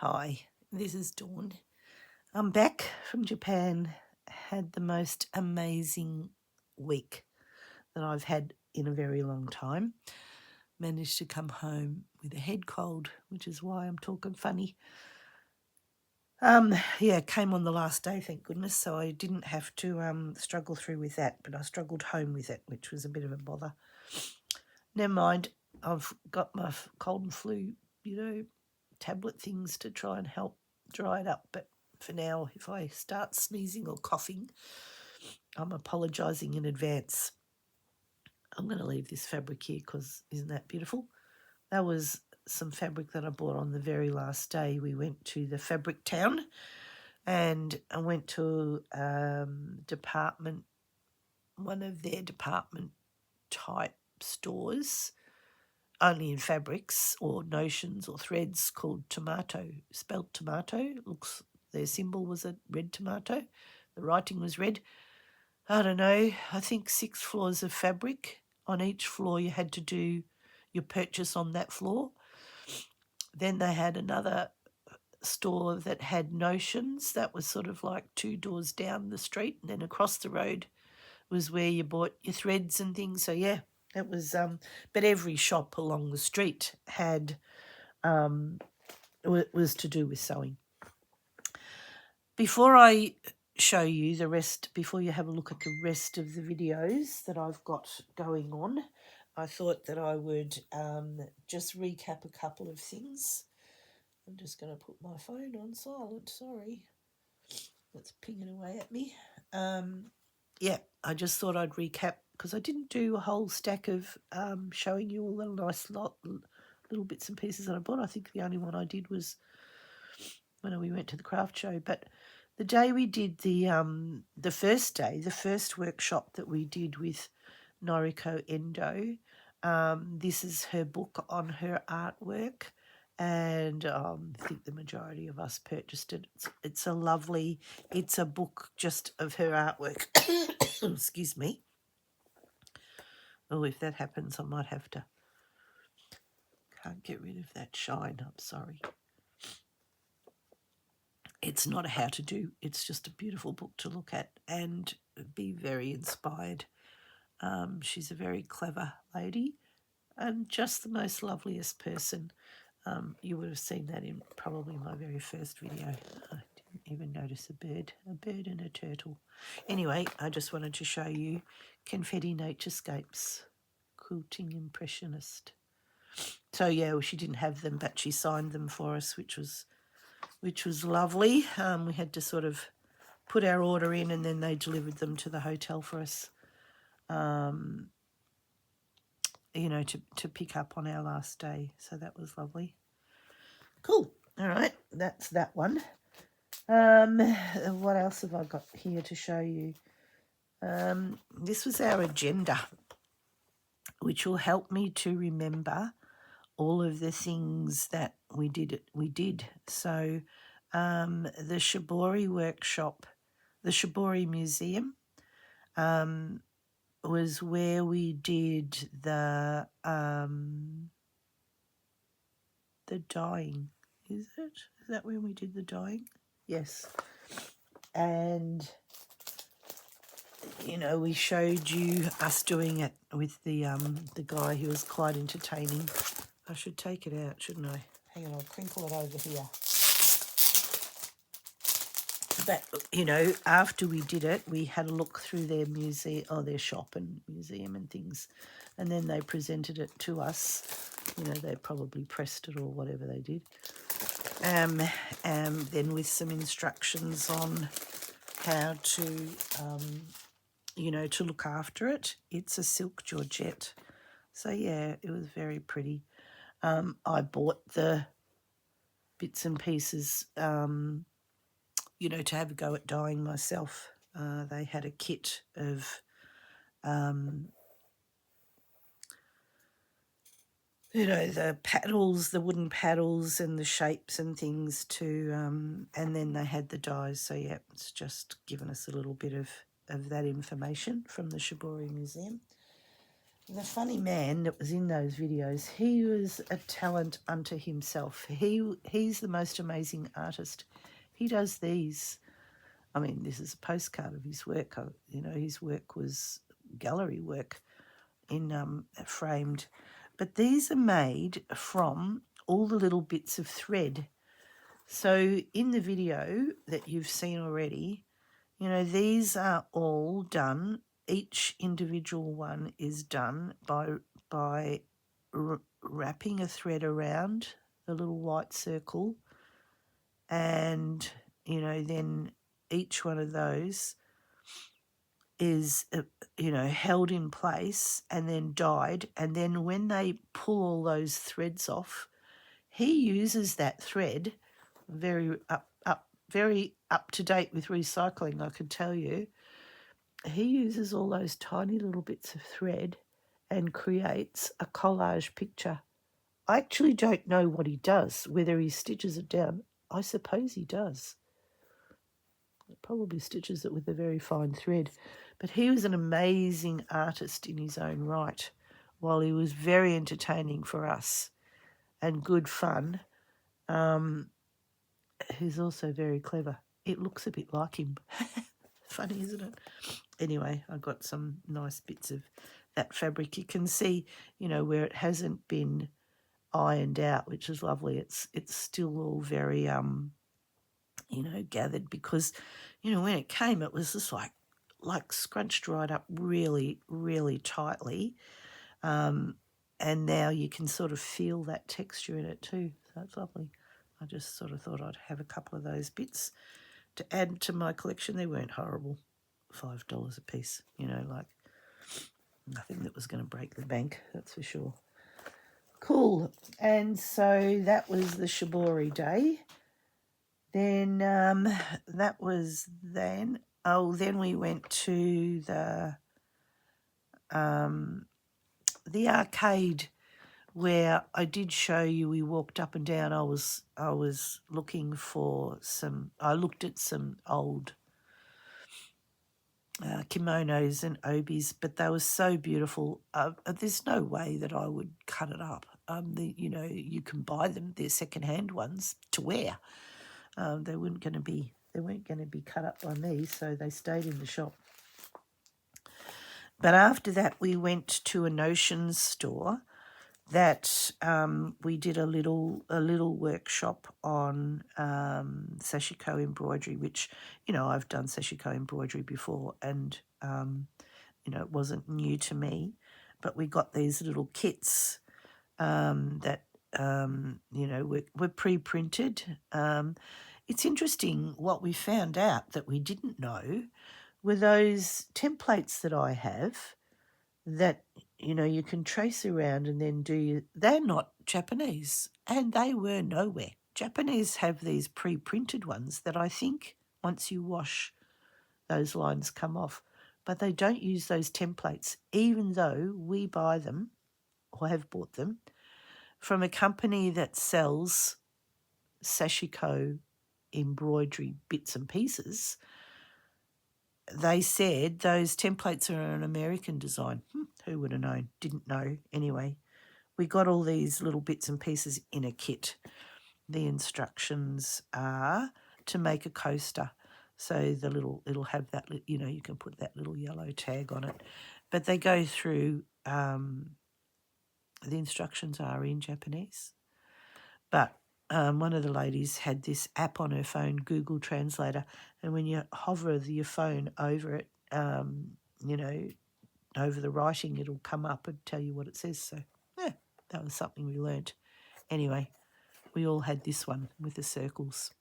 Hi, this is Dawn. I'm back from Japan. Had the most amazing week that I've had in a very long time. Managed to come home with a head cold, which is why I'm talking funny. Came on the last day, thank goodness, so I didn't have to struggle through with that, but I struggled home with it, which was a bit of a bother. Never mind, I've got my cold and flu, tablet things to try and help dry it up, but for now, if I start sneezing or coughing, I'm apologising in advance. I'm going to leave this fabric here because isn't that beautiful? That was some fabric that I bought on the very last day. We went to the fabric town and I went to one of their department type stores, only in fabrics or notions or threads, called Tomato, spelled tomato. Their symbol was a red tomato. The writing was red. I don't know, I think 6 floors of fabric. On each floor you had to do your purchase on that floor. Then they had another store that had notions. That was sort of like 2 doors down the street. And then across the road was where you bought your threads and things. So yeah, it was, but every shop along the street had, was to do with sewing. Before I show you the rest, before you have a look at the rest of the videos that I've got going on, I thought that I would just recap a couple of things. I'm just going to put my phone on silent, sorry. It's pinging away at me. I just thought I'd recap because I didn't do a whole stack of showing you all the nice little bits and pieces that I bought. I think the only one I did was when we went to the craft show. But the day we did the first workshop that we did with Noriko Endo, this is her book on her artwork, and I think the majority of us purchased it. It's a book just of her artwork. Excuse me. Oh, if that happens, I might have to. Can't get rid of that shine. I'm sorry. It's not a how-to-do. It's just a beautiful book to look at and be very inspired. She's a very clever lady and just the most loveliest person. You would have seen that in probably my very first video. I didn't even notice a bird and a turtle. Anyway, I just wanted to show you Confetti Naturescapes, Quilting Impressionist. So yeah, well, she didn't have them, but she signed them for us, which was lovely. We had to sort of put our order in and then they delivered them to the hotel for us, to pick up on our last day. So that was lovely. Cool. All right, that's that one. What else have I got here to show you? This was our agenda, which will help me to remember all of the things that we did. So the Shibori workshop, the Shibori Museum, was where we did the dyeing. Is that where we did the dyeing? Yes. And we showed you us doing it with the guy who was quite entertaining. I should take it out, shouldn't I? Hang on, I'll crinkle it over here. But, after we did it, we had a look through their museum, or their shop and museum and things, and then they presented it to us. They probably pressed it or whatever they did. And then with some instructions on how to, to look after it. It's a silk georgette. So, yeah, it was very pretty. I bought the bits and pieces, to have a go at dyeing myself. They had a kit of the paddles, the wooden paddles and the shapes and things and then they had the dyes. So, yeah, it's just given us a little bit of that information from the Shibori Museum. The funny man that was in those videos, he was a talent unto himself. He's the most amazing artist. He does these. I mean, this is a postcard of his work. His work was gallery work in framed. But these are made from all the little bits of thread. So in the video that you've seen already, these are all done. Each individual one is done by wrapping a thread around the little white circle, and then each one of those is held in place and then dyed, and then when they pull all those threads off, he uses that thread very up to date with recycling, I can tell you. He uses all those tiny little bits of thread and creates a collage picture. I actually don't know what he does, whether he stitches it down. I suppose he does. Probably stitches it with a very fine thread. But he was an amazing artist in his own right, while he was very entertaining for us and good fun. He's also very clever. It looks a bit like him. Funny, isn't it? Anyway, I got some nice bits of that fabric. You can see, where it hasn't been ironed out, which is lovely. It's still all very gathered, because when it came, it was just like scrunched right up really, really tightly, and now you can sort of feel that texture in it too. So it's lovely. I just sort of thought I'd have a couple of those bits to add to my collection. They weren't horrible, $5 a piece. Like nothing that was going to break the bank, that's for sure. Cool. And so that was the Shibori day. Then that was then. Oh, then we went to the arcade, where I did show you. We walked up and down. I was looking for some. I looked at some old kimonos and obis, but they were so beautiful. There's no way that I would cut it up. You can buy them; they're secondhand ones to wear. They weren't going to be cut up by me, so they stayed in the shop. But after that, we went to a Notions store that we did a little workshop on sashiko embroidery, which I've done sashiko embroidery before, and it wasn't new to me. But we got these little kits that were pre-printed. It's interesting what we found out that we didn't know were those templates that I have that you can trace around and then they're not Japanese, and they were nowhere. Japanese have these pre-printed ones that I think once you wash, those lines come off, but they don't use those templates, even though we buy them or have bought them from a company that sells sashiko embroidery bits and pieces. They said those templates are an American design. Who would have known? Didn't know. Anyway, we got all these little bits and pieces in a kit. The instructions are to make a coaster. So it'll have that, you can put that little yellow tag on it. But they go through, the instructions are in Japanese. But one of the ladies had this app on her phone, Google Translator, and when you hover your phone over it, over the writing, it'll come up and tell you what it says. So, that was something we learnt. Anyway, we all had this one with the circles.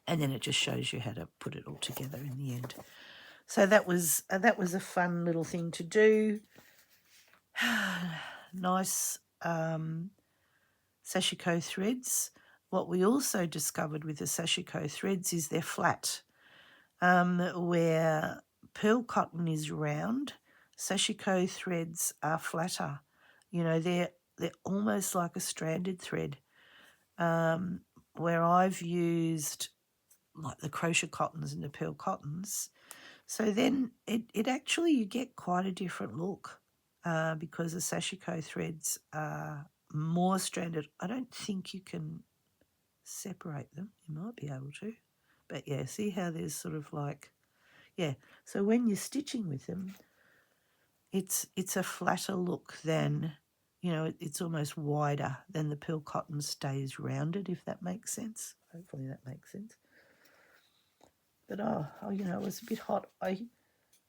And then it just shows you how to put it all together in the end. So that was a fun little thing to do. Nice sashiko threads. What we also discovered with the sashiko threads is they're flat. Where pearl cotton is round, sashiko threads are flatter. They're almost like a stranded thread. Where I've used like the crochet cottons and the pearl cottons, so then it actually, you get quite a different look. because the sashiko threads are more stranded. I don't think you can separate them. You might be able to. But yeah, see how there's sort of like, yeah. So when you're stitching with them, it's a flatter look than, it's almost wider than the pearl cotton stays rounded, if that makes sense. Hopefully that makes sense. But it was a bit hot. I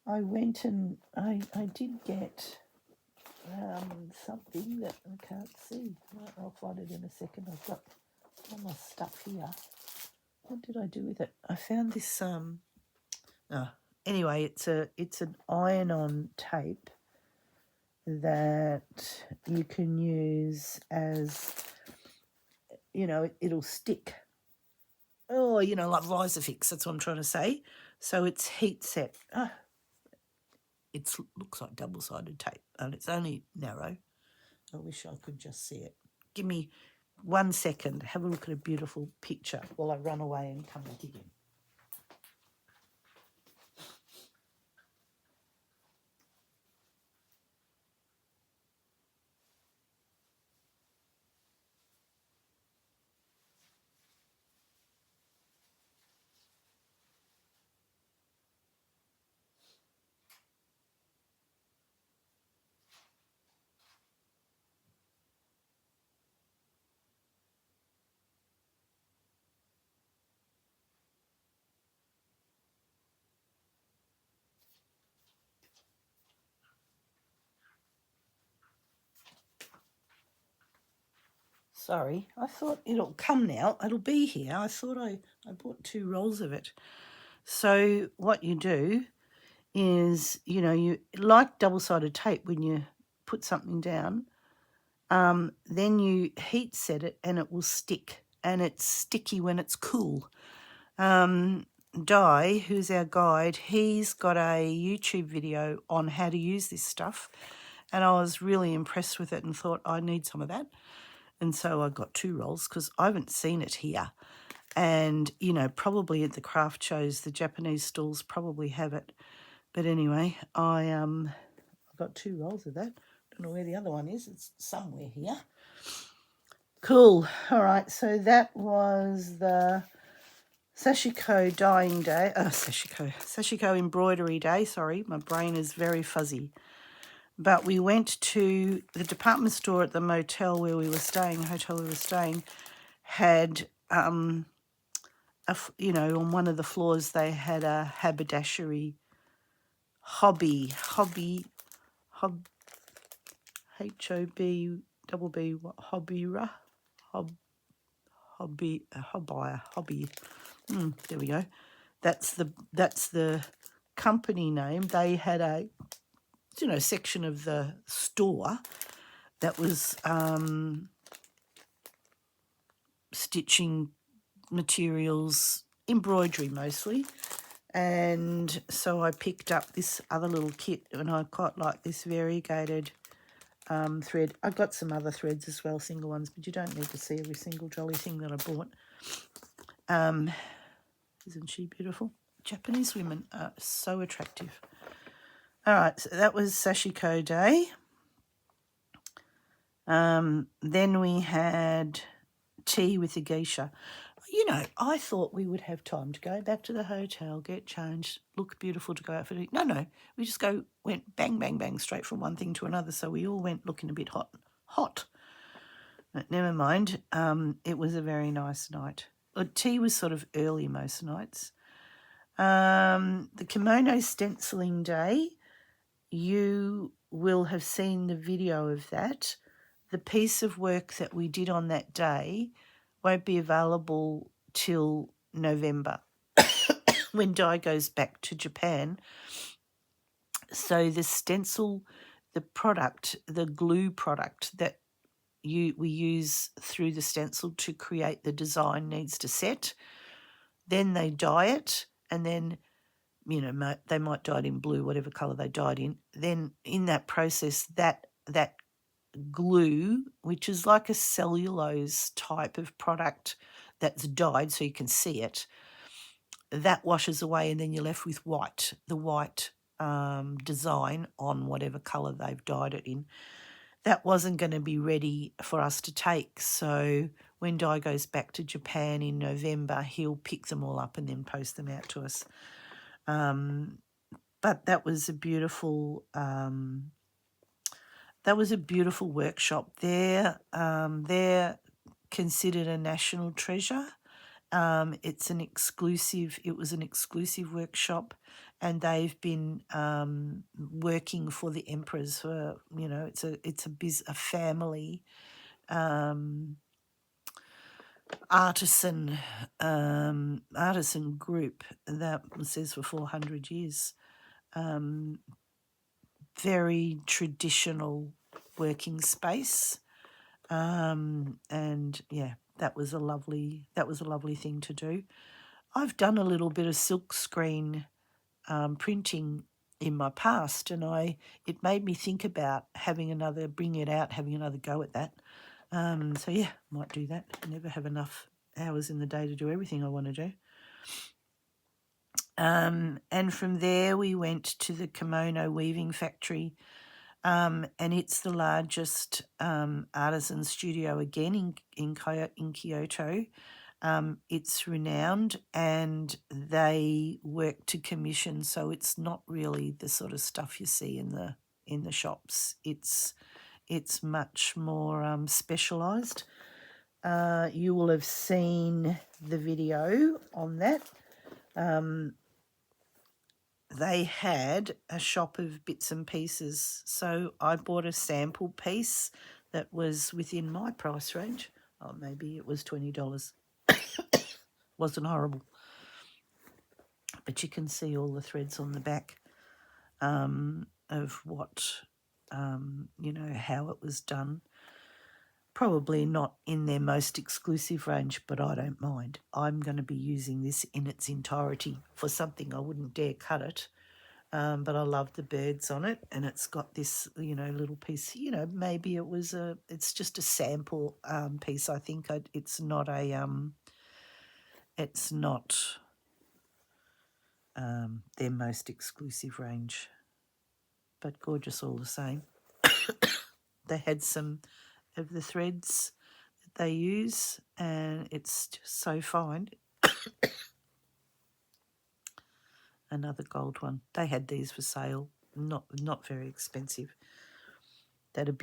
went and I did get something that I can't see. I'll find it in a second. I've got all my stuff here. What did I do with it? I found this anyway, it's an iron-on tape that you can use as, it'll stick. Oh, like Visifix, that's what I'm trying to say. So it's heat set. It looks like double-sided tape, and it's only narrow. I wish I could just see it. Give me 1 second. Have a look at a beautiful picture while I run away and come back again. Sorry, I thought it'll come now. It'll be here. I thought I bought 2 rolls of it. So what you do is, you like double-sided tape when you put something down, then you heat set it and it will stick, and it's sticky when it's cool. Di, who's our guide, he's got a YouTube video on how to use this stuff, and I was really impressed with it and thought I need some of that. And so I got 2 rolls because I haven't seen it here. And, probably at the craft shows, the Japanese stalls probably have it. But anyway, I got 2 rolls of that. Don't know where the other one is. It's somewhere here. Cool. All right, so that was the sashiko dyeing day. Sashiko embroidery day. Sorry, my brain is very fuzzy. But we went to the department store at the hotel where we were staying, had, on one of the floors they had a haberdashery hobby, H-O-B, hobbyra, hobby. There we go. That's the company name. They had a section of the store that was stitching materials, embroidery mostly. And so I picked up this other little kit, and I quite like this variegated thread. I got some other threads as well, single ones, but you don't need to see every single jolly thing that I bought. Isn't she beautiful? Japanese women are so attractive. All right, so that was Sashiko Day. Then we had tea with the geisha. I thought we would have time to go back to the hotel, get changed, look beautiful to go out for tea. No, we just went bang, bang, bang, straight from one thing to another. So we all went looking a bit hot. But never mind. It was a very nice night. Tea was sort of early most nights. The kimono stenciling day, you will have seen the video of that. The piece of work that we did on that day won't be available till November when Di goes back to Japan. So the stencil, the product, the glue product that we use through the stencil to create the design needs to set. Then they dye it, and then they might dye it in blue, whatever colour they dyed in. Then in that process, that glue, which is like a cellulose type of product that's dyed so you can see it, that washes away, and then you're left with white, the white design on whatever colour they've dyed it in. That wasn't going to be ready for us to take. So when Di goes back to Japan in November, he'll pick them all up and then post them out to us. But that was a beautiful workshop. They're considered a national treasure. It was an exclusive workshop, and they've been working for the emperors for, it's a family artisan group that says for 400 years. Very traditional working space, and yeah, that was a lovely thing to do. I've done a little bit of silk screen printing in my past, and it made me think about having another go at that. So yeah, might do that. I never have enough hours in the day to do everything I want to do. And from there we went to the kimono weaving factory, and it's the largest artisan studio again in Kyoto. It's renowned, and they work to commission, so it's not really the sort of stuff you see in the shops. It's much more specialised. You will have seen the video on that. They had a shop of bits and pieces, so I bought a sample piece that was within my price range. Oh, maybe it was $20. Wasn't horrible. But you can see all the threads on the back of what, how it was done. Probably not in their most exclusive range, but I don't mind. I'm going to be using this in its entirety. For something I wouldn't dare cut it. But I love the birds on it, and it's got this, little piece. Maybe it's just a sample piece. I think it's not their most exclusive range, but gorgeous all the same. They had some of the threads that they use, and it's just so fine. Another gold one. They had these for sale, not very expensive. They had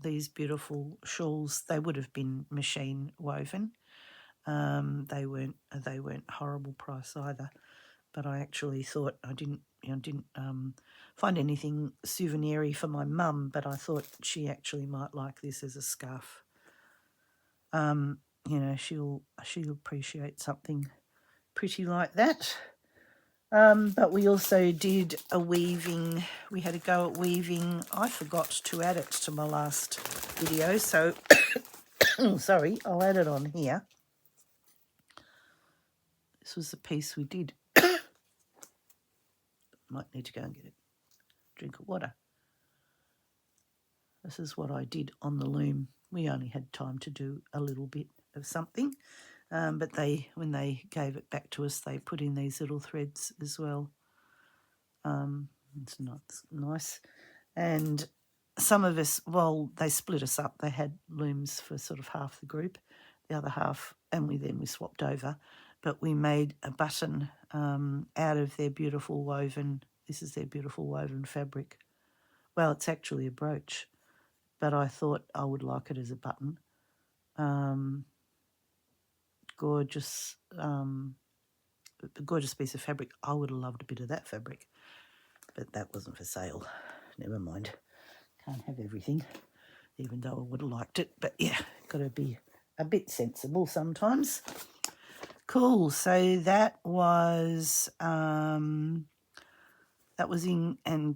these beautiful shawls. They would have been machine woven. They weren't horrible price either. But I actually thought I didn't find anything souvenir-y for my mum, but I thought she actually might like this as a scarf. She'll appreciate something pretty like that. But we also did a weaving. We had a go at weaving. I forgot to add it to my last video, so sorry, I'll add it on here. This was the piece we did. Might need to go and get a drink of water. This is what I did on the loom. We only had time to do a little bit of something, but when they gave it back to us, they put in these little threads as well. It's not nice. And some of us, they split us up. They had looms for sort of half the group, the other half, and we swapped over. But we made a button out of their beautiful woven. This is their beautiful woven fabric. Well, it's actually a brooch, but I thought I would like it as a button. Gorgeous piece of fabric. I would have loved a bit of that fabric, but that wasn't for sale. Never mind. Can't have everything, even though I would have liked it. But yeah, got to be a bit sensible sometimes. Cool. So that was in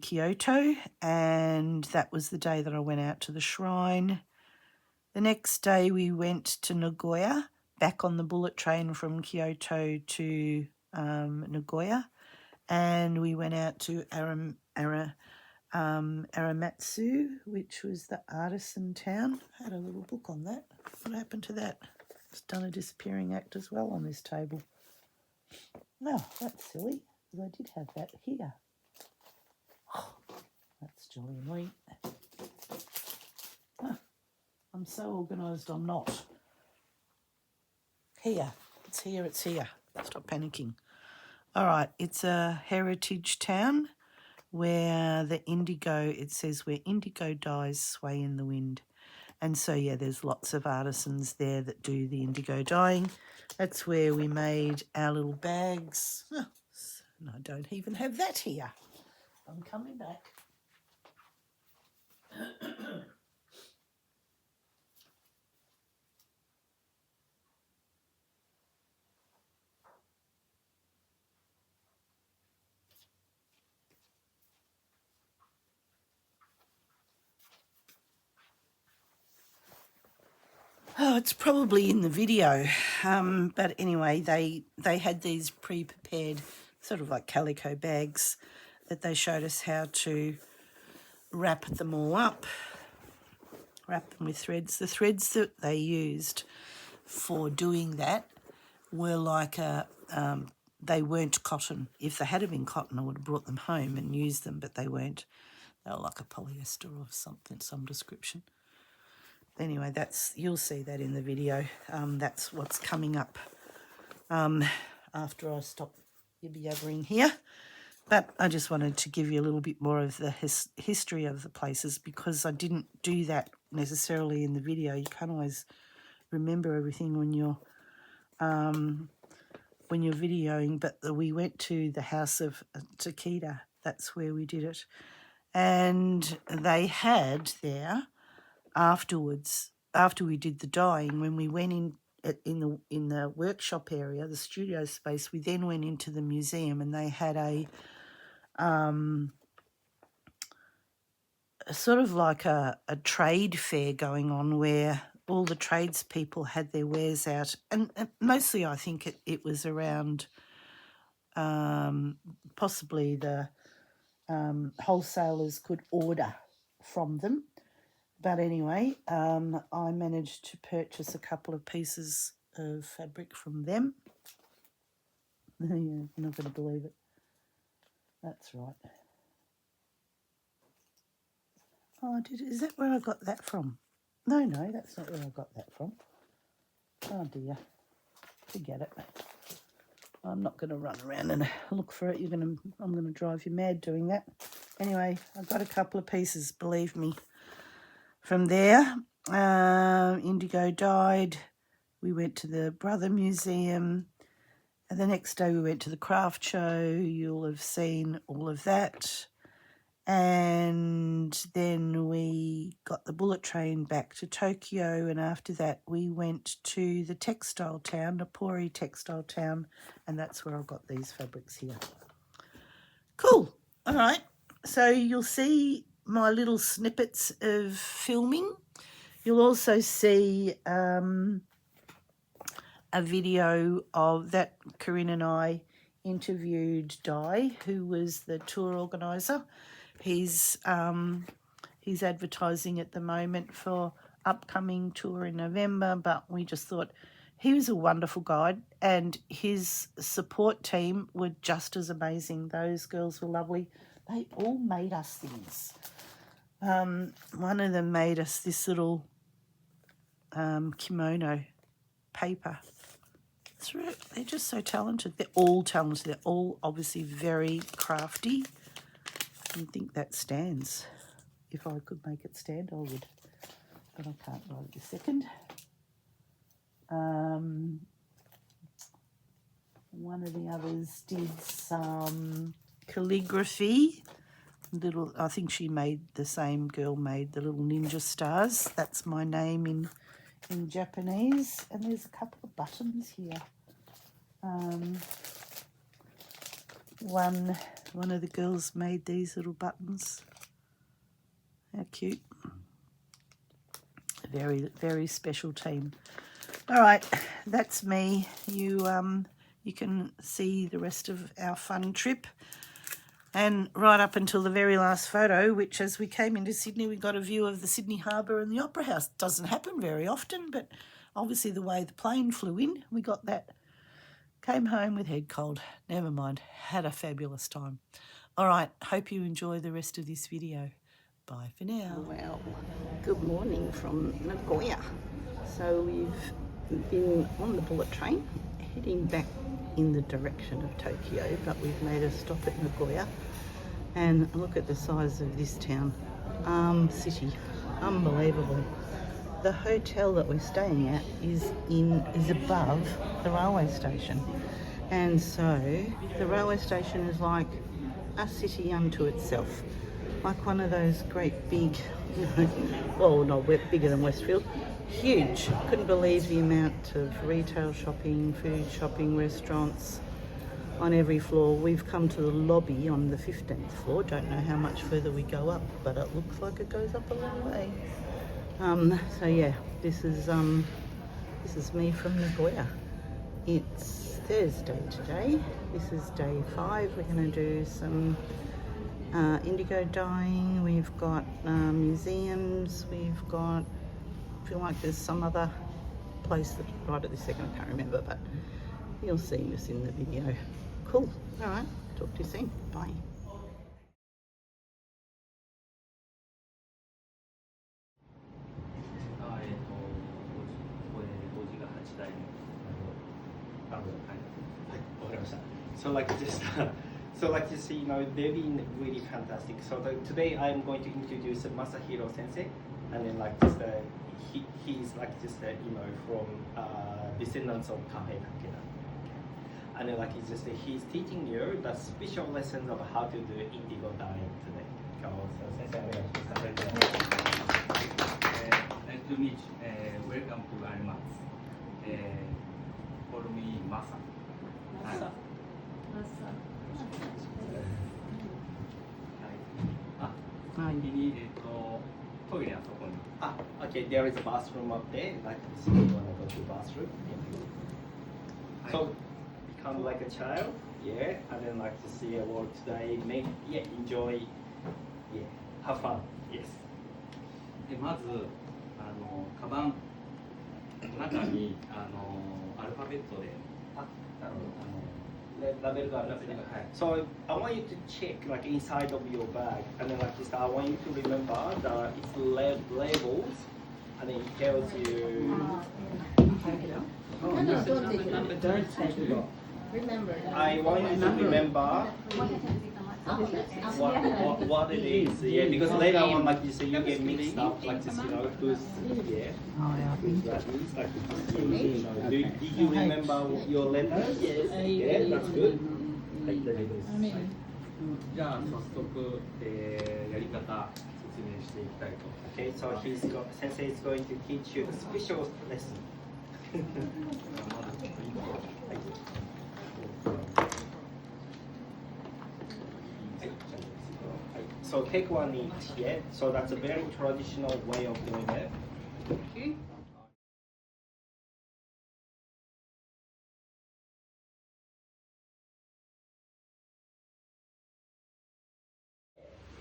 Kyoto, and that was the day that I went out to the shrine. The next day we went to Nagoya, back on the bullet train from Kyoto to Nagoya, and we went out to Arimatsu, which was the artisan town. I had a little book on that. What happened to that? It's done a disappearing act as well on this table. Oh, that's silly, because I did have that here. That's Jolly and Lee. Oh, I'm so organised I'm not. Here. It's here, it's here. Stop panicking. All right, it's a heritage town where the indigo, it says where indigo dyes sway in the wind. And so, yeah, there's lots of artisans there that do the indigo dyeing. That's where we made our little bags. Oh, and I don't even have that here. I'm coming back. Oh, it's probably in the video. But anyway, they had these pre-prepared sort of like calico bags that they showed us how to wrap them all up, wrap them with threads. The threads that they used for doing that were like they weren't cotton. If they had been cotton, I would have brought them home and used them, but they weren't. They were like a polyester or something, some description. Anyway, you'll see that in the video. That's what's coming up after I stop yibby-yabbering here. But I just wanted to give you a little bit more of the history of the places because I didn't do that necessarily in the video. You can't always remember everything when you're videoing, but we went to the house of Takeda. That's where we did it. And they had there afterwards, after we did the dyeing, when we went in the workshop area, the studio space, we then went into the museum and they had a sort of like a trade fair going on where all the tradespeople had their wares out, and mostly I think it was around possibly the wholesalers could order from them. But anyway, I managed to purchase a couple of pieces of fabric from them. Yeah, you're not going to believe it. That's right. Oh, is that where I got that from? No, that's not where I got that from. Oh dear, forget it. I'm not going to run around and look for it. I'm going to drive you mad doing that. Anyway, I got a couple of pieces, believe me. From there, Indigo died. We went to the Brother Museum. And the next day we went to the craft show. You'll have seen all of that. And then we got the bullet train back to Tokyo. And after that, we went to the textile town, Napori textile town. And that's where I got these fabrics here. Cool. All right. So you'll see my little snippets of filming. You'll also see a video of that Corinne and I interviewed Di, who was the tour organizer. He's advertising at the moment for upcoming tour in November, but we just thought he was a wonderful guide and his support team were just as amazing. Those girls were lovely. They all made us things. One of them made us this little kimono paper. They're just so talented. They're all talented. They're all obviously very crafty. I think that stands. If I could make it stand, I would. But I can't right at this second. One of the others did some calligraphy. I think she made, the same girl made the little ninja stars. That's my name in Japanese. And there's a couple of buttons here. One of the girls made these little buttons. How cute. A very, very special team. All right, that's me. You can see the rest of our fun trip. And right up until the very last photo, which as we came into Sydney, we got a view of the Sydney Harbour and the Opera House. Doesn't happen very often, but obviously the way the plane flew in, we got that. Came home with head cold. Never mind. Had a fabulous time. All right, hope you enjoy the rest of this video. Bye for now. Well, good morning from Nagoya. So we've been on the bullet train heading back in the direction of Tokyo, but we've made a stop at Nagoya. And look at the size of this town, city, unbelievable. The hotel that we're staying at is above the railway station, and so the railway station is like a city unto itself, like one of those great big, well, no, bigger than Westfield, huge. Couldn't believe the amount of retail shopping, food shopping, restaurants on every floor. We've come to the lobby on the 15th floor. Don't know how much further we go up, but it looks like it goes up a long way. So yeah, this is me from Nagoya. It's Thursday today. This is day 5. We're going to do some indigo dyeing. We've got museums. We've got, I feel like there's some other place that right at this second I can't remember, but you'll see this in the video. Cool. All right. Talk to you soon. Bye. So like just you know, they've been really fantastic. So today I'm going to introduce Masahiro Sensei, and then like just he's like just you know, from descendants of Cafe Takeda, and then like he's teaching you the special lessons of how to do indigo dyeing today. So Sensei, nice to meet you. Welcome to Arimatsu. Call me Masa. Masa. Okay, there is a bathroom up there. Like, so you wanna go to the bathroom? Yeah. So, become like a child, yeah, and then like to see a world today, enjoy, yeah, have fun, yes. まずカバンの中にアルファベットでラベルがあるんですね。So I want you to check like inside of your bag, and then like this, I want you to remember that it's labels, and then it tells you. Remember. I want you to remember what it is, yeah, because later on, like you say, you get mixed up, like this, you know, who's, yeah, who's that is, like, you know, did you remember your letters? Yes. Yeah, that's good. Like the letters. じゃあ早速、やり方説明していきたいと。Okay, so Sensei is going to teach you the special lesson. So take one each, yeah? So that's a very traditional way of doing it. Okay.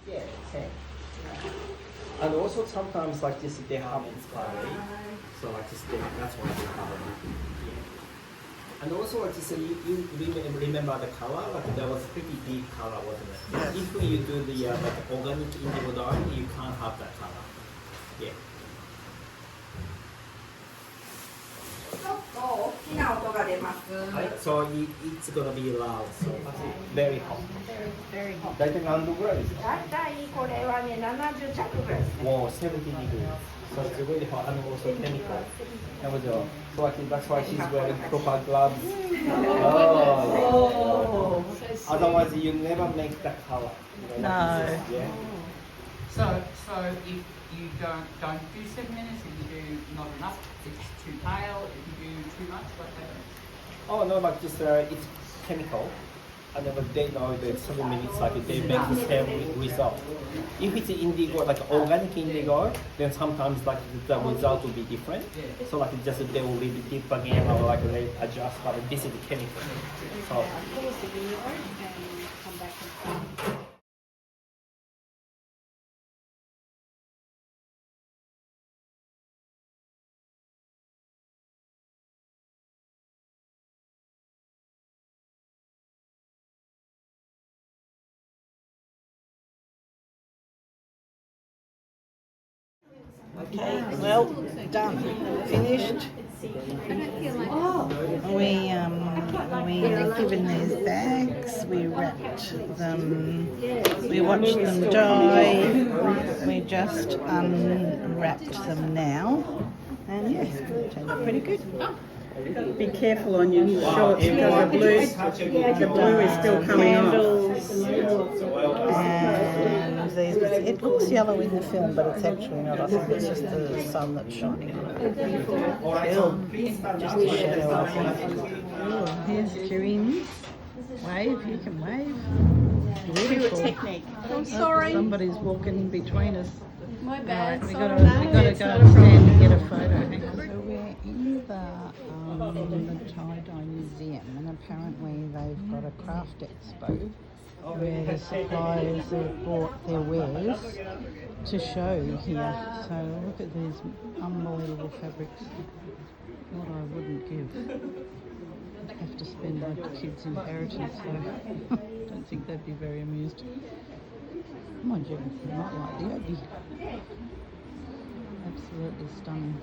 Yeah, same. And also sometimes like this they have expiry. So like this that's why they have it. Yeah. And also like this you remember the color, like there was pretty deep color, wasn't it? Yes. If you do the like organic indigo dye, you can't have that color. Yeah. So it's gonna be loud, so very hot. Very hot. 大体何度ぐらいですか？大体これはね、70弱ぐらいですね。Wow, 70 degrees. So it's really hot and also chemical. That was all. So that's why she's wearing proper gloves. Oh. Otherwise, you never make that color. You know, No. Yeah. So if you don't do 7 minutes, if you do not enough, it's too pale. If you do too much, like that. Oh no, like just it's chemical. And then they know that 7 minutes, like they make the same result. If it's indigo, like organic indigo, then sometimes like the result will be different. So like just they will be dip again or like they adjust, but this is the chemical. So. Come back and Okay, well, done. Finished. We given these bags, we wrapped them, we watched them dry, we just unwrapped them now, and yeah, turned out pretty good. Be careful on your shorts because the blue is still coming off. Handles and these bits. It looks yellow in the film, but it's actually not. I think it's just the sun that's shining on it. Cool. Just a shadow, I think. Oh, here's Kirin. Wave, you can wave. Beautiful technique. I'm sorry. Somebody's walking between us. My bad. Right, we sorry. gotta go and stand and get a photo. Hang on. So we're in the tie-dye museum, and apparently they've got a craft expo where the suppliers have brought their wares to show here. So look at these unbelievable fabrics. What I wouldn't give. I'd have to spend my kids' inheritance, so I don't think they'd be very amused. Mind you, they might like the Obi. Absolutely stunning.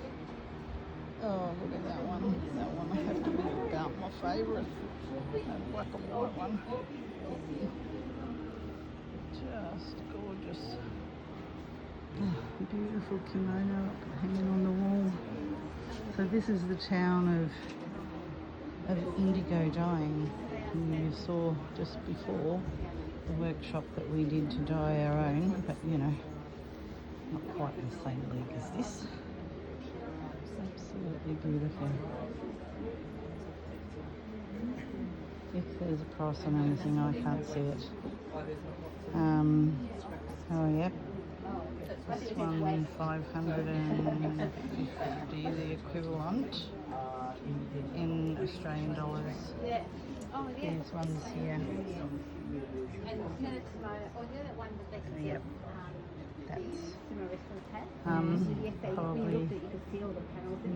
Oh, look at that one. That one I have to be about my favourite. That black and white one. Just gorgeous. Oh, beautiful kimono hanging on the wall. So this is the town of Indigo dyeing. And you saw just before the workshop that we did to dye our own, but you know, not quite in the same league as this. It's absolutely beautiful. If there's a price on anything, I can't see it. Oh yep. This one 550, the equivalent in Australian dollars. These ones here. Yep. That's probably a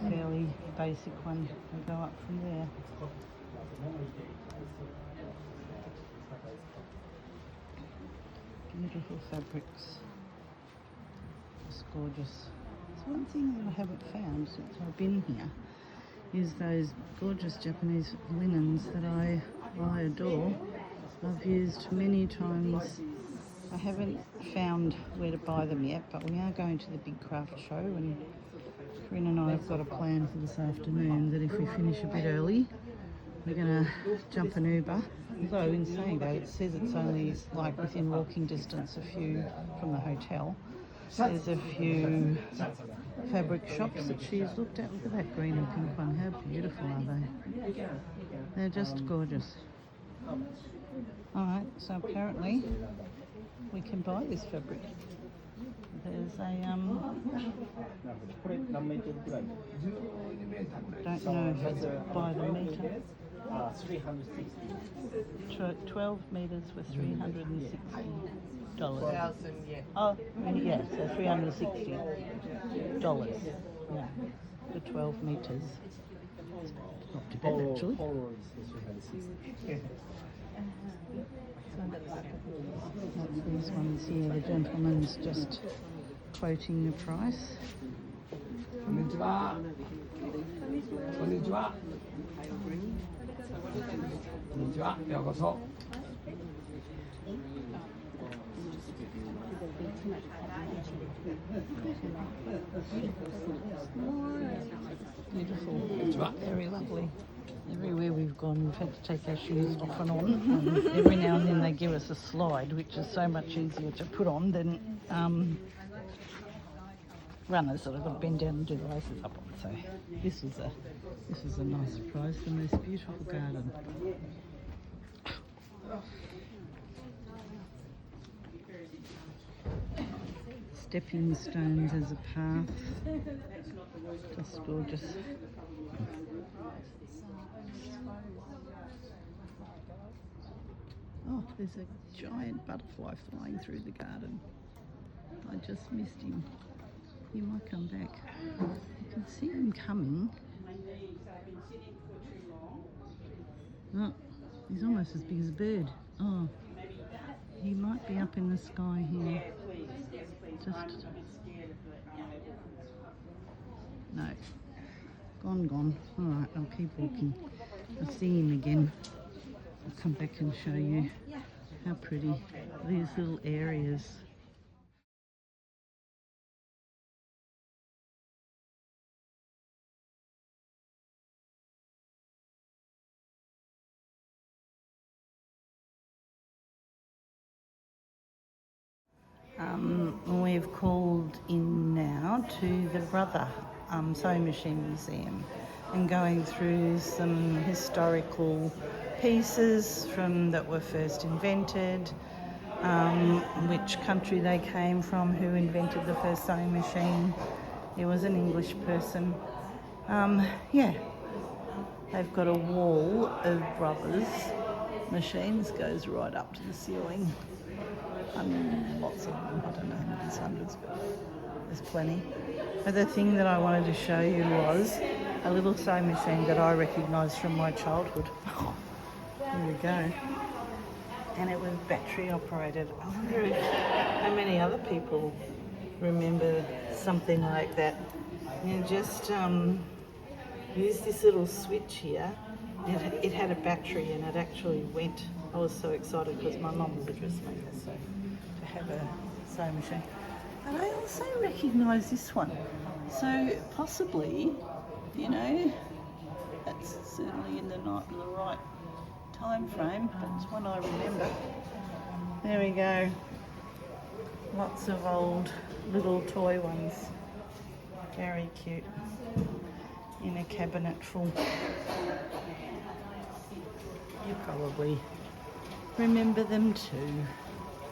fairly basic one. We'll go up from there. Beautiful fabrics. Just gorgeous. So one thing that I haven't found since I've been here is those gorgeous Japanese linens that I adore. I've used many times. I haven't found where to buy them yet, but we are going to the big craft show, and Corinne and I have got a plan for this afternoon that if we finish a bit early, we're going to jump an Uber. Although in saying that, it says it's only like within walking distance from the hotel. There's a few fabric shops that she's looked at. Look at that green and pink one. How beautiful are they? They're just gorgeous. Alright, so apparently we can buy this fabric. There's a don't know if it's by the metre. 12 metres for $360. Oh, yeah, so $360. Yeah, for 12 metres. Not too bad actually. That's these ones here. The gentleman's just quoting the price. Beautiful, very lovely. Everywhere we've gone, we've had to take our shoes off and on, and every now and then they give us a slide, which is so much easier to put on than runners that I've got to bend down and do the laces up on. So this was a nice surprise. The most beautiful garden. Stepping stones as a path. Just gorgeous. Oh, there's a giant butterfly flying through the garden. I just missed him. He might come back. You can see him coming. Oh, he's almost as big as a bird. Oh, he might be up in the sky here. Just Gone. Alright, I'll keep walking. I'll see him again. I'll come back and show you how pretty these little areas. We've called in now to the Brother Sewing Machine Museum and going through some historical pieces from that were first invented, which country they came from, who invented the first sewing machine. It was an English person. Yeah, they've got a wall of Brothers machines, goes right up to the ceiling. Lots of them, I don't know how many, hundreds, but there's plenty. But the thing that I wanted to show you was a little sewing machine that I recognised from my childhood. Here we go. And it was battery operated. I wonder how many other people remember something like that. You just use this little switch here. It had a battery and it actually went. I was so excited because my mum was a dressmaker, so to have a sewing machine. And I also recognise this one. So possibly, you know, that's certainly in the right time frame, but it's one I remember. There we go. Lots of old little toy ones. Very cute. In a cabinet full. You probably remember them too.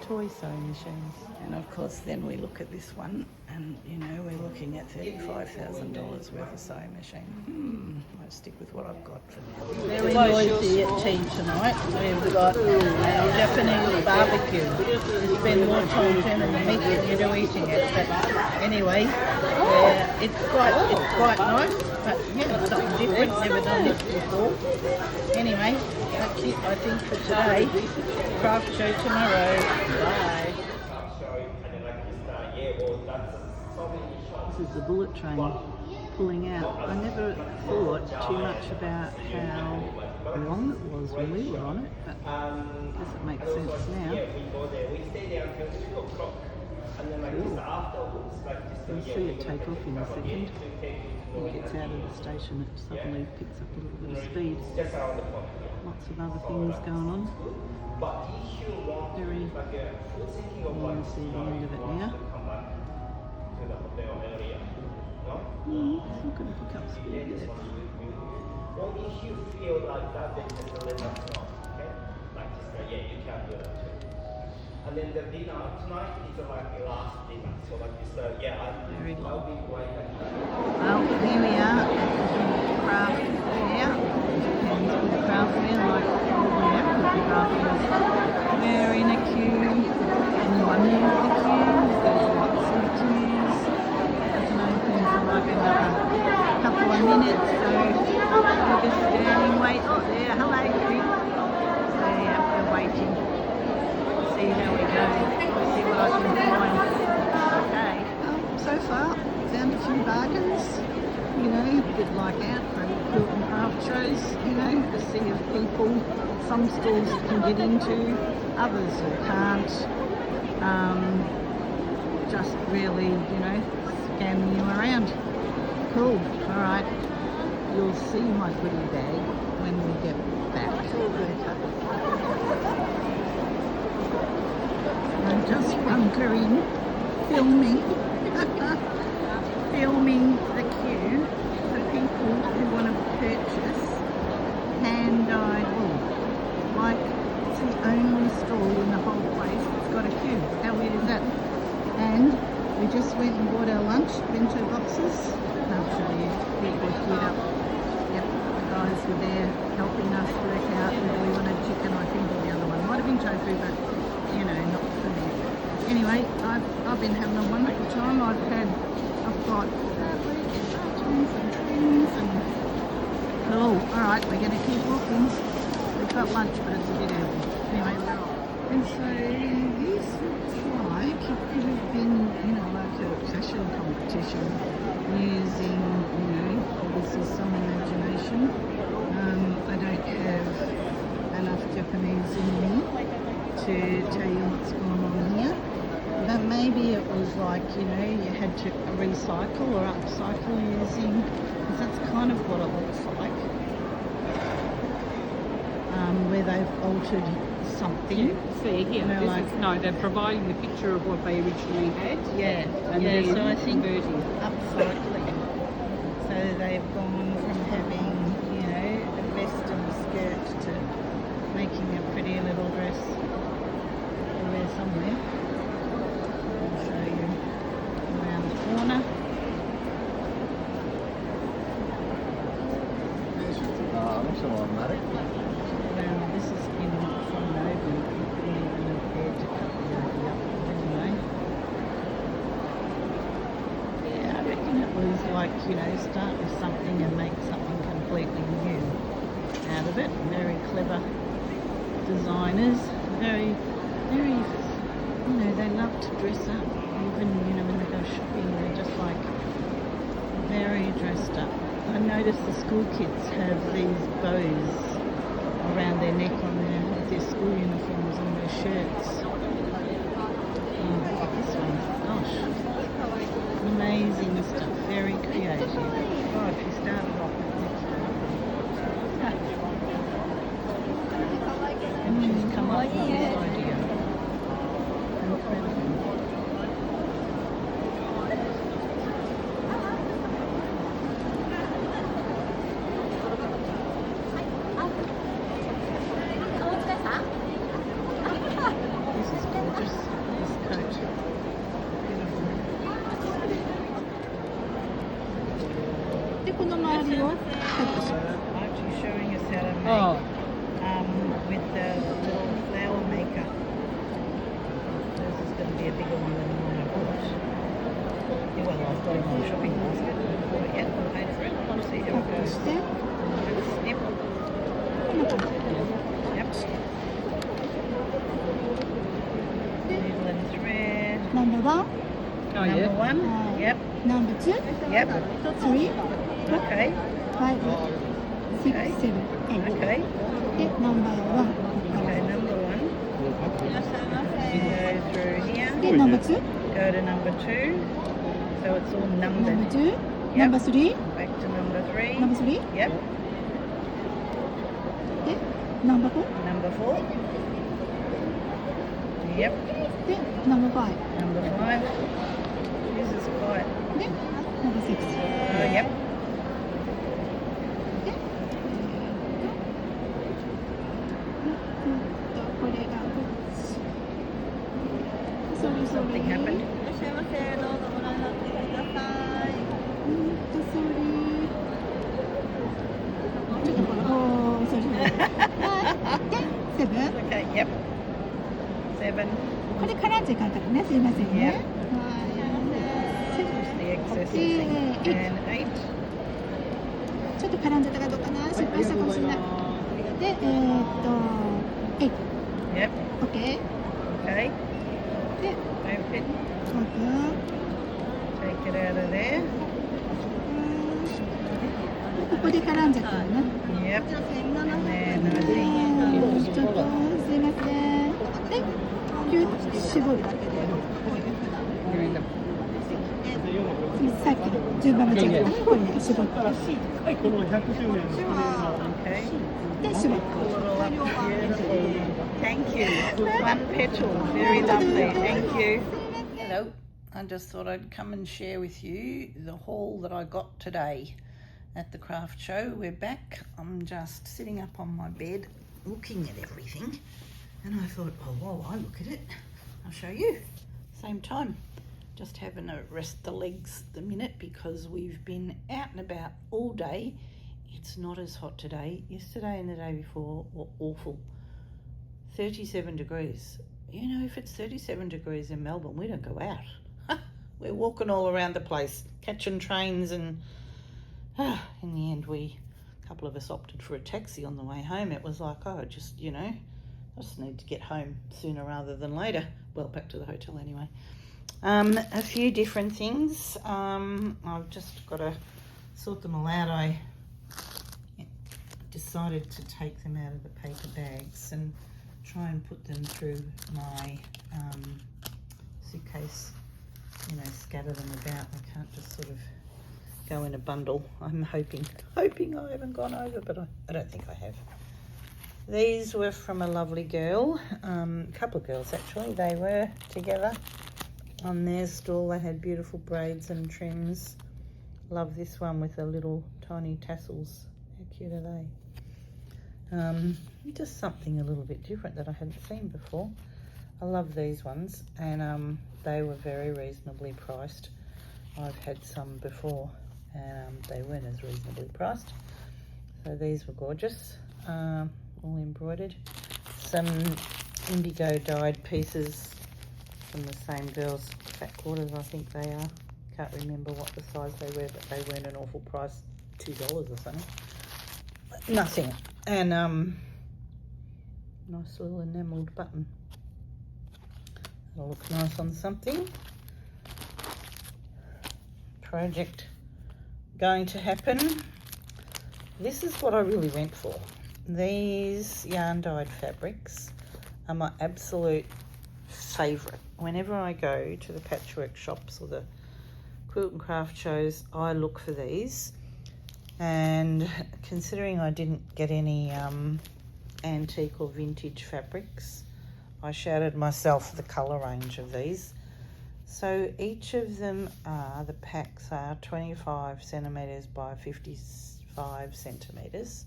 Toy sewing machines. And of course then we look at this one and you know we're looking at $35,000 worth of sewing machine. I'll stick with what I've got for now. Very noisy at tea tonight. We've got Japanese barbecue. You spend more time turning the meat than you do eating it. But anyway, it's quite nice. But yeah, something different. Never done this before. Anyway, that's it I think for today. Craft show tomorrow. Bye. This is the bullet train pulling out. I never thought too much about how long it was when we were on it, but I guess it makes sense now. Cool. You'll see it take off in a second. It gets out of the station, it suddenly picks up a little bit of speed. Lots of other things going on. Very, you can see the end of it now. It's not going to pick up speed yet. Only if you feel like that, then just let us know, okay? Like this, yeah, you can do that too. And then the dinner tonight is like the last dinner, so like this, Very long. I'll be right back. Well, here we are at the craft fair. And the craft fair, like the craft fairs, we're in a queue, and one end of the queue, there's lots of queues. Doesn't open for like another couple of minutes, so we're just standing, wait. Oh, there, hello, Creek. So yeah, we're waiting. See how we go. See what I can find. Okay. So far, found a few bargains. You know, a bit like out from quilt and craft shows. You know, to see if people, some stalls can get into, others who can't. Just really, you know, scamming you around. Cool. All right. You'll see my goodie bag when we get back. I just bunkering, filming the queue for people who want to purchase hand-dyed wool. Like, it's the only stall in the whole place that's got a queue. How weird is that? And we just went and bought our lunch, bento boxes. I'll show you. People are queued up. Yep, the guys were there helping us work out whether we wanted chicken, I think, or the other one. Might have been tofu, but you know, not for me. Anyway, I've been having a wonderful time. I've got cartons and things and cool. Alright, we're gonna keep walking. We've got lunch, but it's a bit early. Anyway, we're off. And so this looks like it could have been, you know, like a fashion competition using, you know, all this is some imagination. I don't have enough Japanese in me to tell you what's going on here. But maybe it was like, you know, you had to recycle or upcycle using, because that's kind of what it looks like. Where they've altered something. See here, You know, this like- is, no, they're providing the picture of what they originally had. Yeah, And yeah. then So I think converting. upcycling. So they've gone from having, you know, a vest and a skirt to making a pretty little dress to wear somewhere. I'll show you around the corner. This is in from Nova. You couldn't even have dared to cut the Nova up anyway. Yeah, I reckon it was like, you know, start with something and make something completely new out of it. Very clever designers. Very, you know, they love to dress up. Even, you know, when they go shopping, they're just like very dressed up. I noticed the school kids have these bows around their neck on their school uniforms and their shirts. Oh, look at this one. Gosh. Amazing stuff. Very creative. Oh, if you started off with this. And she's come up with this idea. Incredible. This is gorgeous, this coat. Beautiful. で、この周りをカットします。 Archie's showing us how to make Oh, with the little flower maker. This is going to be a bigger one than the one I bought. Yeah, well, I've got it on the shopping basket. I haven't bought it yet. I paid for it. Let's see カ how ッ it ト goes. して、 Snip. こんな感じ。 Yep. Needle and thread. ナンバーワン、 oh Number yeah. one. Yep. ナンバーツー、 Yep. スリー、 Okay. ファイブ、シックス、セブン、エイト。 Okay. で、ナンバーワン。 Okay, number one. Go through here. で、ナンバーツー、 Go to number two. So it's all ナンバ numbered. ーツー、ナンバースリー、 Back to number three. ナンバースリー、 Yep. で、ナンバーフォー、 Number four. Yep. で、ナンバーファイ Number five. This is quite. ブ。で、ナンバーシックス。 Yep. で、これがこっち。それそれ。 Something happened. それ。ちょっとこれ、おー、それそれ。はいで、セブン。 Okay. Yep. Seven. これ絡んじゃいかんからね、すいませんね。はい。 Just the excess Okay. missing. And eight. ちょっと絡んじゃったかどうかな、失敗したかもしれない。で、8。 Yep. OK。 Okay. で、 Open. オープン。 Take it out of there. ここで絡んじゃったのね。 Yep. And then I で think. ちょっとすいません。で、ギュッ絞る。さっきの順番が違う。これね、絞って。 Okay. で、絞る。 Beautiful. Thank you. One petal. Very lovely. Thank you. Hello. I just thought I'd come and share with you the haul that I got today at the craft show. We're back. I'm just sitting up on my bed looking at everything. And I thought, oh, while I look at it, I'll show you. Same time. Just having to rest the legs the minute because we've been out and about all day. It's not as hot today. Yesterday and the day before were awful. 37 degrees. You know, if it's 37 degrees in Melbourne, we don't go out. We're walking all around the place, catching trains, and in the end, a couple of us opted for a taxi on the way home. It was like, oh, just, you know, I just need to get home sooner rather than later. Well, back to the hotel anyway. A few different things. I've just got a sort them all out, I decided to take them out of the paper bags and try and put them through my suitcase, you know, scatter them about. I can't just sort of go in a bundle. I'm hoping I haven't gone over, but I don't think I have. These were from a lovely girl, a couple of girls actually. They were together on their stall. They had beautiful braids and trims. Love this one with the little tiny tassels. How cute are they? Just something a little bit different that I hadn't seen before. I love these ones, and they were very reasonably priced. I've had some before and they weren't as reasonably priced. So these were gorgeous, all embroidered. Some indigo dyed pieces from the same girl's fat quarters, I think they are. Can't remember what the size they were, but they weren't an awful price, $2 or something. Nothing. And nice little enamelled button. That'll look nice on something. Project going to happen. This is what I really went for. These yarn dyed fabrics are my absolute favourite. Whenever I go to the patchwork shops or the quilt and craft shows, I look for these. And considering I didn't get any antique or vintage fabrics, I shouted myself the colour range of these. So each of them the packs are 25 centimetres by 55 centimetres.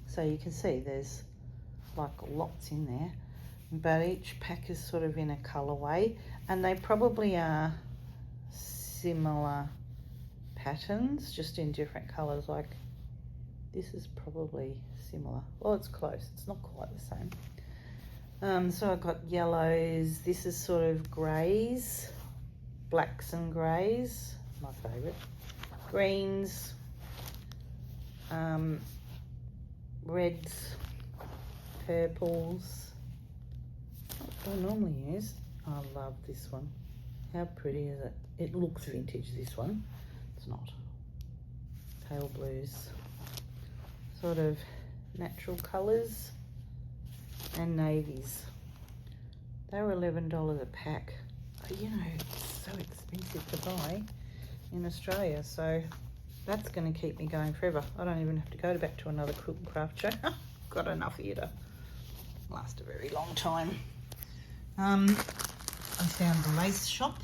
So you can see there's like lots in there, but each pack is sort of in a colourway, and they probably are similar patterns, just in different colours. Like this is probably similar. Well, it's close. It's not quite the same. So I've got yellows. This is sort of greys, blacks and greys, my favourite. Greens, reds, purples. What I normally use. I love this one. How pretty is it? It looks vintage, this one. It's not. Pale blues, sort of natural colours, and navies. They were $11 a pack. You know, it's so expensive to buy in Australia, so that's going to keep me going forever. I don't even have to go back to another quilt and craft show. Got enough here to last a very long time. I found the lace shop.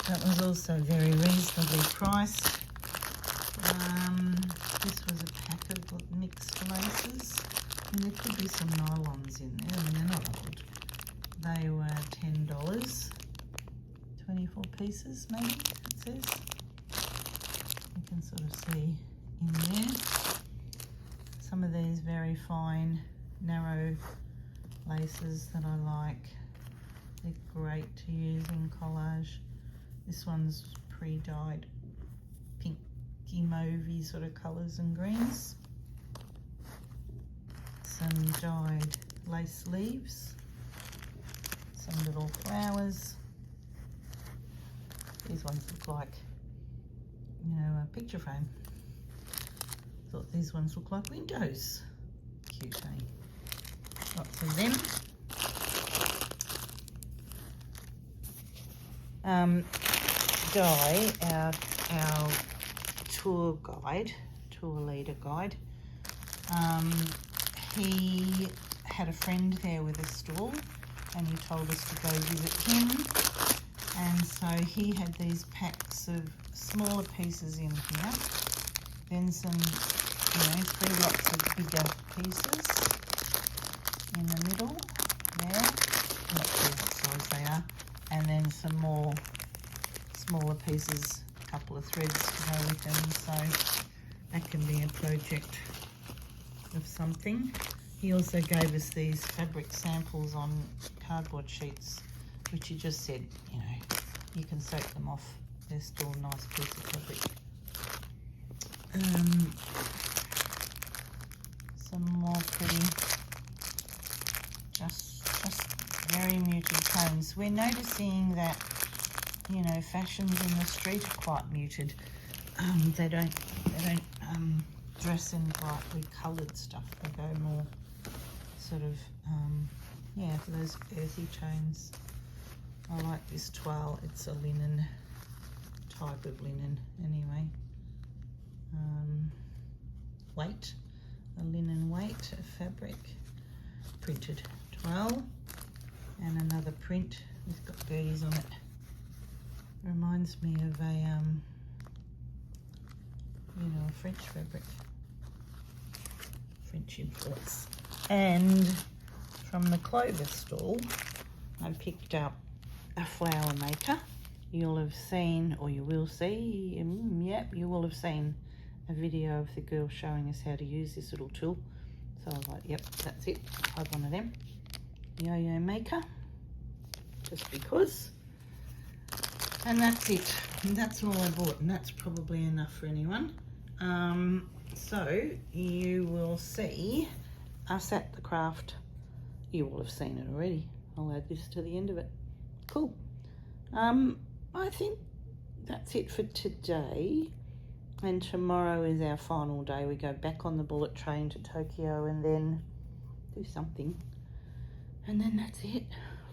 That was also very reasonably priced. This was a pack of mixed laces, and there could be some nylons in there. I mean, they're not old. They were $10, 24 pieces maybe, it says. You can sort of see in there. Some of these very fine, narrow laces that I like. They're great to use in collage. This one's pre-dyed pinky mauvey sort of colours and greens. Some dyed lace sleeves. Some little flowers. These ones look like, you know, a picture frame. Thought these ones look like windows. Cute, eh? Lots of them. Guy, our tour leader guide, he had a friend there with a stall, and he told us to go visit him. And so he had these packs of smaller pieces in here, then some, you know, 3 lots of bigger pieces in the middle there. I'm not sure what size they are. And then some more smaller pieces, a couple of threads to go with them. So that can be a project of something. He also gave us these fabric samples on cardboard sheets, which he just said, you know, you can soak them off. They're still a nice piece of fabric. Some more pretty, just very muted tones. We're noticing that, you know, fashions in the street are quite muted. they don't dress in brightly coloured stuff. They go more sort of yeah, for those earthy tones. I like this toile. It's a linen type of linen anyway. Weight, a linen weight of fabric, printed toile, and another print. It's got birdies on it. Reminds me of a you know, a French fabric, French influence. And from the Clover stall, I picked up a flower maker. You'll have seen, or you will see, yep, you will have seen a video of the girl showing us how to use this little tool. So I was like, yep, that's it. I have one of them. Yo-yo maker, just because. And that's it. And that's all I bought, and that's probably enough for anyone. So you will see us at the craft. You will have seen it already. I'll add this to the end of it. Cool. I think that's it for today. And tomorrow is our final day. We go back on the bullet train to Tokyo and then do something. And then that's it.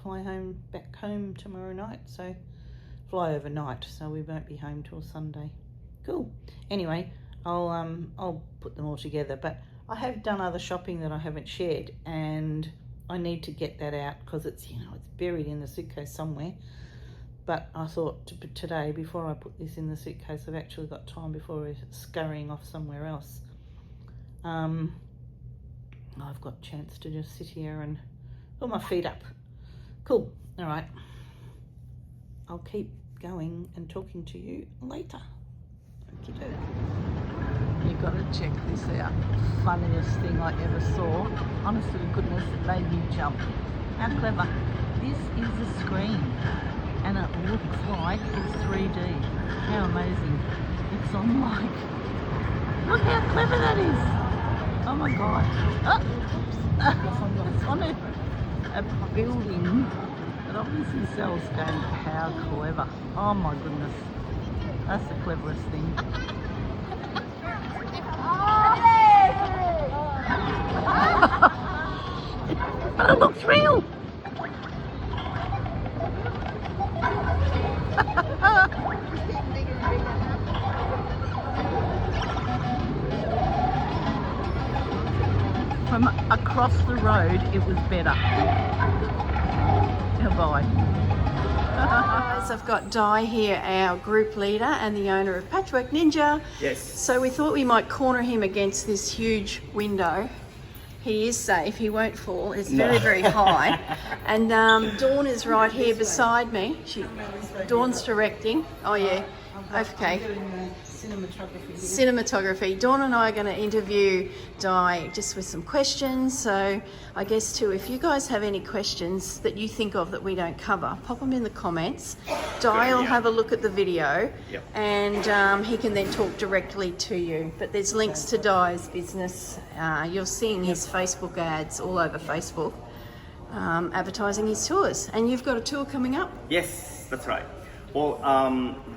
Fly home, back home tomorrow night. So fly overnight, so we won't be home till Sunday. Cool. Anyway, I'll put them all together. But I have done other shopping that I haven't shared, and I need to get that out because it's, you know, it's buried in the suitcase somewhere. But I thought today, before I put this in the suitcase, I've actually got time before we're scurrying off somewhere else. I've got a chance to just sit here and put my feet up. Cool. All right. I'll keep going and talking to you later. Okey-doke. You've got to check this out. Funniest thing I ever saw. Honest to goodness, it made me jump. How clever. This is the screen, and it looks like it's 3D. How amazing. It's on like, look how clever that is. Oh my God. It's on a building that obviously sells game. How clever. Oh my goodness. That's the cleverest thing. But it looks real. From across the road, it was better. Goodbye. Guys, I've got Di here, our group leader and the owner of Patchwork Ninja. Yes. So we thought we might corner him against this huge window. He is safe, he won't fall. It's very, very high. And Dawn is right here beside me. Dawn's directing. Oh yeah, okay. Cinematography. Dawn and I are going to interview Di just with some questions. So I guess too, if you guys have any questions that you think of that we don't cover, pop them in the comments. Di will have a look at the video, and he can then talk directly to you. But there's links to Di's business. You're seeing his Facebook ads all over Facebook, advertising his tours. And you've got a tour coming up? Yes, that's right. Well,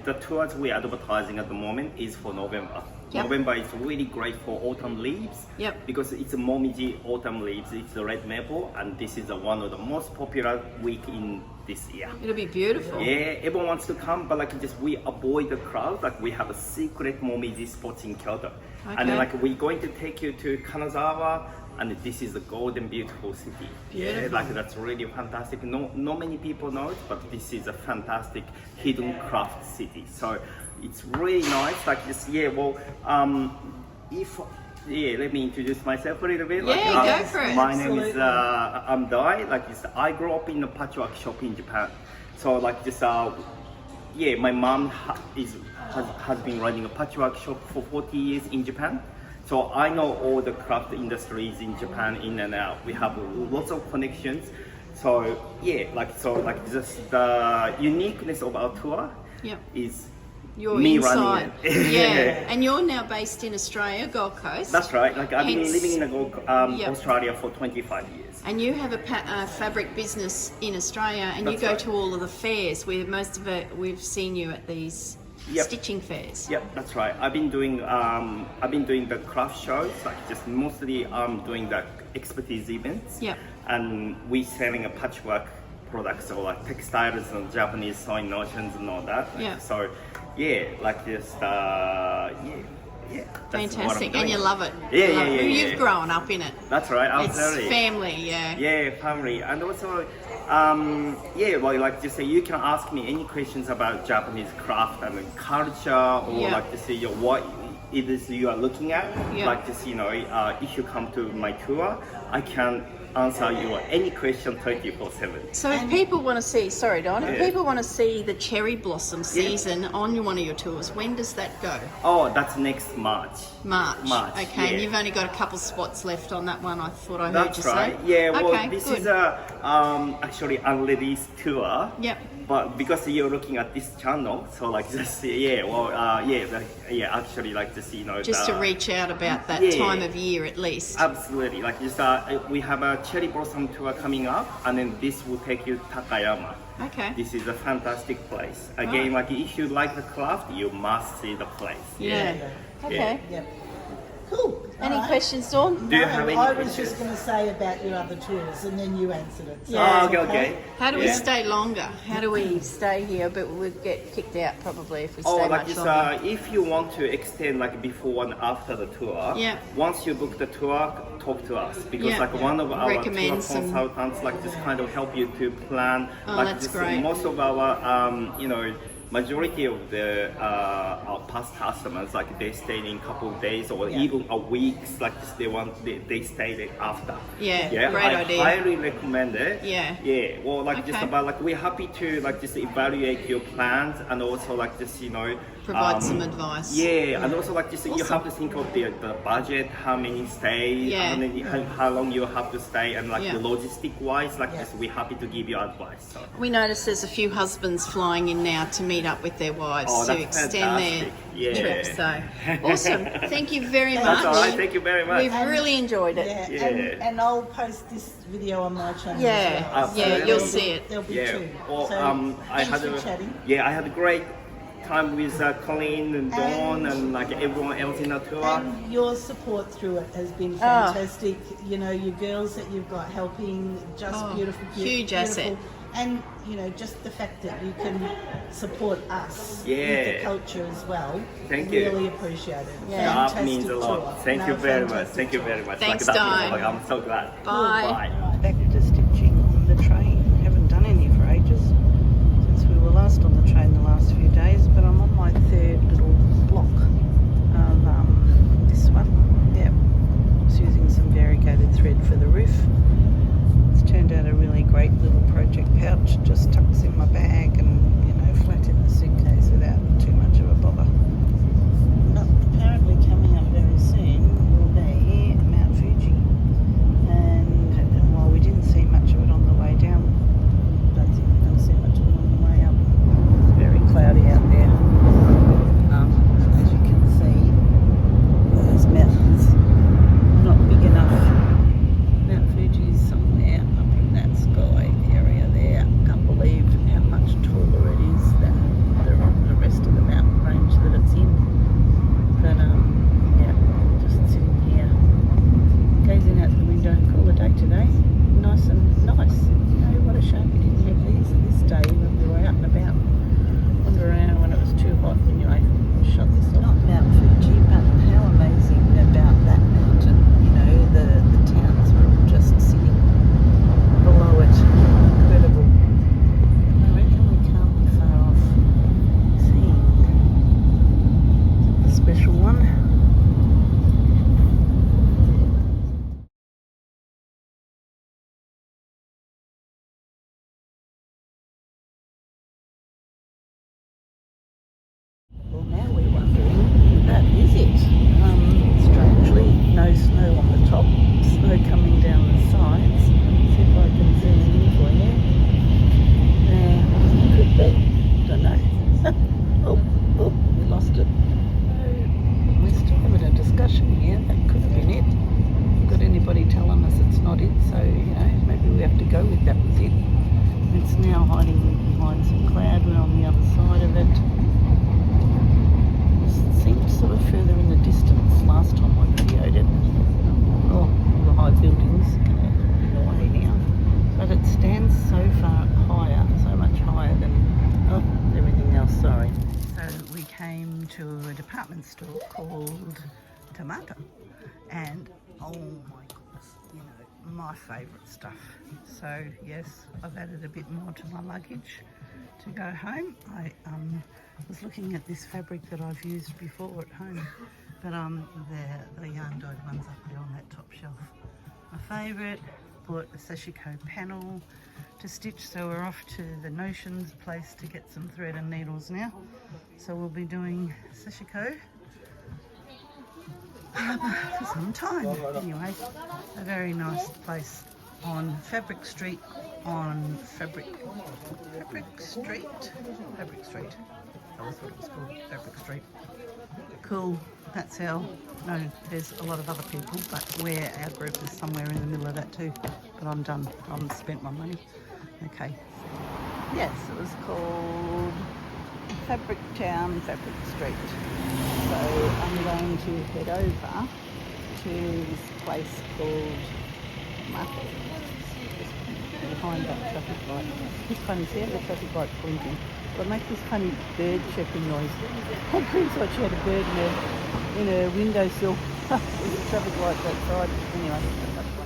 the tours we're advertising at the moment is for November. Yep. November is really great for autumn leaves. Yep. Because it's a momiji autumn leaves. It's the red maple, and this is one of the most popular week in this year. It'll be beautiful. Yeah, everyone wants to come, but like just we avoid the crowd. Like we have a secret momiji spots in Kyoto, and then like we're going to take you to Kanazawa. And this is a golden, beautiful city. Beautiful. Yeah, like that's really fantastic. Not many people know it, but this is a fantastic hidden craft city. So it's really nice. Like this, yeah. Well, let me introduce myself a little bit. Yeah, go for it. My name is I'm Dai. Like I grew up in a patchwork shop in Japan. So like this, my mom has been running a patchwork shop for 40 years in Japan. So I know all the craft industries in Japan in and out. We have lots of connections. So just the uniqueness of our tour is You're me inside. running it. Yeah, and you're now based in Australia, Gold Coast. That's right. Like I've been Hence- living in Australia for 25 years. And you have a fabric business in Australia, and That's you go right. to all of the fairs. Where most of it, we've seen you at these Yep. stitching fairs. Yep, that's right. I've been doing the craft shows, like just mostly doing the expertise events. Yep. And we selling a patchwork products or like textiles and Japanese sewing notions and all that. Yeah. So yeah, like just yeah. That's what I'm Fantastic, and doing. you love it. Yeah, You love yeah, it. yeah, You've yeah. grown up in it. That's right. It's Absolutely. family, yeah. Yeah, family, and also, well, like just say you can ask me any questions about Japanese craft and culture, or Yeah. like to see what it is you are looking at. Yeah. Like just if you come to my tour, I can answer your any question 24/7. So if people want to see, sorry Don, if Yeah. people want to see the cherry blossom season on one of your tours, when does that go? Oh, that's next March. March. March, Okay, and yeah. you've only got a couple spots left on that one, I thought I heard That's you right. say. Yeah. Well, okay, this good. is a actually unreleased tour. Yep. But because you're looking at this channel, so like just actually like just Just to reach out about that yeah. time of year at least. Absolutely, like just we have a cherry blossom tour coming up, and then this will take you to Takayama. Okay. This is a fantastic place. Again, like if you like the craft, you must see the place. Yeah. Okay. Yep. Cool. Any All right. questions, Dawn? Do you have any I was questions? just going to say about your other tours, and then you answered it. So Yeah. it's Okay. How do we Yeah. stay longer? How do we stay here, but we'll get kicked out probably if we stay Oh, like much this, longer? if you want to extend like before and after the tour, Yeah. once you book the tour, talk to us because Yeah. like one of our tour Recommend some- consultants like just kind of help you to plan. Oh, like that's this, great. Most of our majority of the our past customers like they stayed in a couple of days or even a week. Like this, they stayed there after. Yeah, Yeah, great I idea. highly recommend it. Yeah. Yeah. Well, like just Okay. about like we're happy to like just evaluate your plans and also like just Provide some advice. Yeah, and also like just you Awesome. have to think of the budget, how many stays, Yeah. how long you have to stay, and like Yeah. the logistic wise, like just we're happy to give you advice. So. We notice there's a few husbands flying in now to meet up with their wives Oh, to that's extend fantastic. their Yeah. trip. So awesome. Thank you very much. That's all right. Thank you very much. We've really enjoyed it. Yeah, Yeah. And I'll post this video on my channel. Yeah, as well. Absolutely. yeah, you'll see it. There'll be Yeah. two. Well, So, I thanks had for chatting. I had a great time with Colleen and Dawn and like everyone else in the tour. And your support through it has been fantastic. You know, your girls that you've got helping, just Oh, beautiful. huge beautiful. asset. And, you know, just the fact that you can support us with Yeah. the culture as well. Thank you. Really appreciate it. Yeah. That means a Fantastic lot. tour. Thank No, you very much. fantastic Thank you tour. very much. Thanks, like, that, Di. like, I'm so glad. Bye. Bye. Back to stitching on the train. Haven't done any for ages since we were last on the train the last few days, but I'm on my third little block of this one. Yeah, just using some variegated thread for the roof. It's turned out a really great little project pouch. Just tucks in my bag and flat in the suitcase without too much of a bother. Apparently coming up very soon will be Mount Fuji, and while department store called Tomato, and oh my goodness, you know, my favourite stuff. So yes, I've added a bit more to my luggage to go home. I was looking at this fabric that I've used before at home, but the yarn dyed ones up there on that top shelf. My favourite. Bought a sashiko panel to stitch, so we're off to the Notions place to get some thread and needles now. So we'll be doing sashiko for some time. Anyway, a very nice place on Fabric Street, on Fabric Street. That was what it was called, Fabric Street. Cool, that's our, no, there's a lot of other people, but our group is somewhere in the middle of that too. But I'm done, I've spent my money. Okay, yes, it was called Fabric Town, Fabric Street. So I'm going to head over to this place called Market, behind that traffic light. It's funny, see how the traffic light's blinking? But make this funny bird chirping noise. How Chris thought she had a bird in her windowsill. There's a traffic light outside. Anyway.